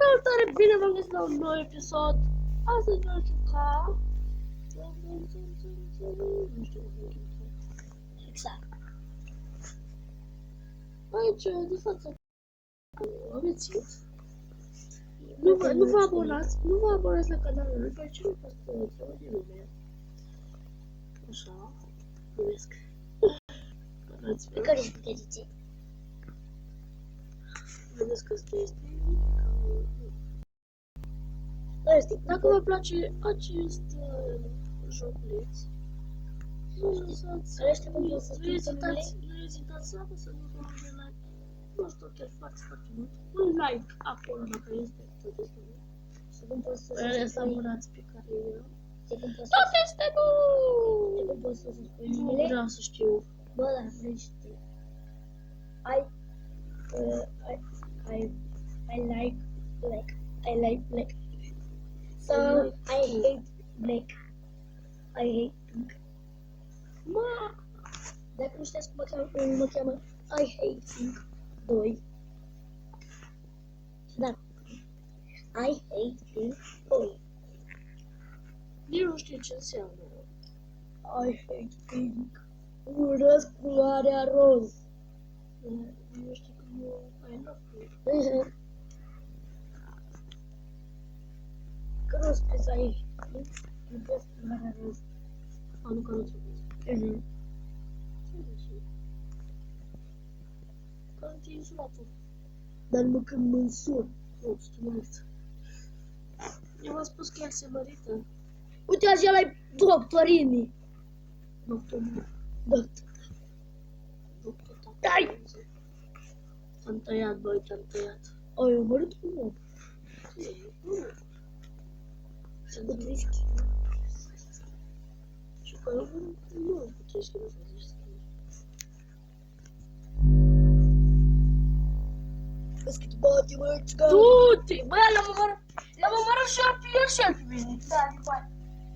Salutare, bine v-am găsit la un nou episod. Astăzi vom juca... Nu știu cum e. Exact. Aici, de față, amețit. Nu vă abonați la canalul lui, pe cine poate să din lume. Așa, primesc. Pe care își puteți? Vedeți că asta este... Dacă vă place acest joculeț, nu ezitați să apăsați butonul de like. Nu știu, chiar foarte mult. Un like acolo dacă este tot este bun. Și cum poți să Să abonați pe care eu. Tot este bun! De cum poți să spui Nu numele? vreau să știu. Bă, dar vrei să știu. I like black. So I hate black. I hate pink. Ma! Dacă nu știți cum mă cheamă, I hate pink 2. Da. I hate pink 2. Nici nu știu ce înseamnă. I hate pink. Urăsc culoarea roz. Nu știu cum ai născut. Că nu scris aici. Iubesc culoarea roz. A, nu că nu trebuie. Că ți-ai insulat tu. Dar nu când mă însur. Nu, stimulit. Eu v-am spus că el se mărită. Uite, așa la doctorini. Doctor. Dai! Te-am tăiat, băi, te-am tăiat. Ai omorât cu om. Se Cu întâmplă. 30 Și că nu cu 30 kg, să zici. Vezi cât bate, mă, țigan. Du-te! Băi, l-am omorât și el pe mine. Da, de bani.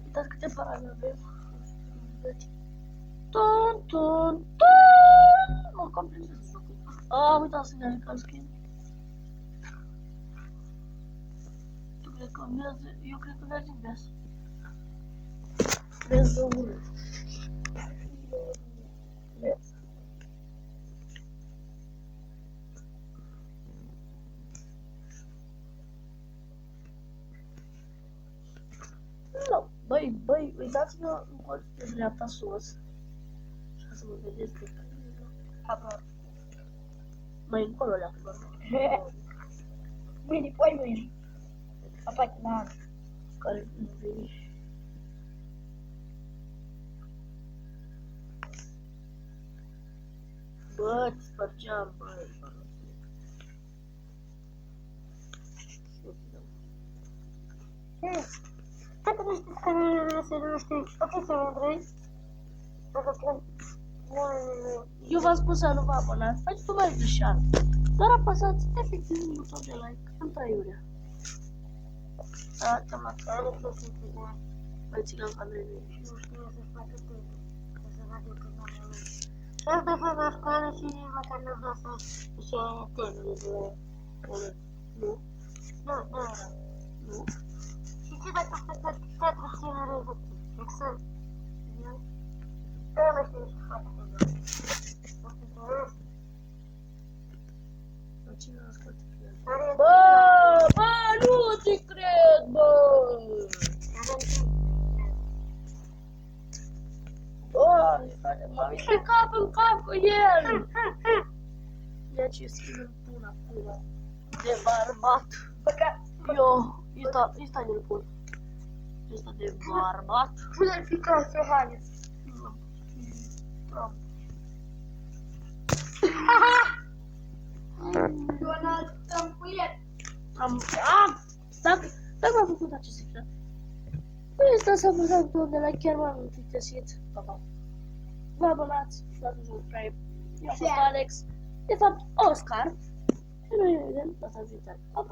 Uitați câte parale avem. Ton. Mă completez jocul. Am uitat să ne ca skin. Eu cred că mergi în viață. Vezi de unul. Băi, uitați-vă în colțul de dreapta sus. Așa să vă vedeți pe Apar. mai încolo le-a Mâine, poi mâine. Apar, na. care nu vine. Bă, ți spărgeam, băi. Dacă nu știți canalul se numește Ofițerul Andrei. Eu v-am spus să nu vă abonați, faceți o mai greșeală. Doar apăsați efectiv un buton de like în traiurea. Da, ți-am luat. Mai țigan ca noi. Nu știu să facă tot. Să vadă că nu am lui. Și asta fac la școală și măcar nu vreau să și temele de ele. Nu? Nu. Și ce dacă să fac 4 ținere de exact? Da, mă știu și foarte bine. Cine a ascultat pe el? Bă, nu te cred, bă! Doamne, frate, m-am uitat în cap cu el! Ia ce schimbă pun acum. De barbat. Eu, ăsta ne-l pun. Ăsta de barbat. Pune-l fi ca să haine. Donald Trumpuiet. Dacă m-am făcut acest episod, ăsta s-a apăsat butonul de like, chiar m-am întristăsit. Pa. Vă abonați, dați un subscribe. Eu am fost Alex, de fapt Oscar. Și noi ne vedem data viitoare. Pa!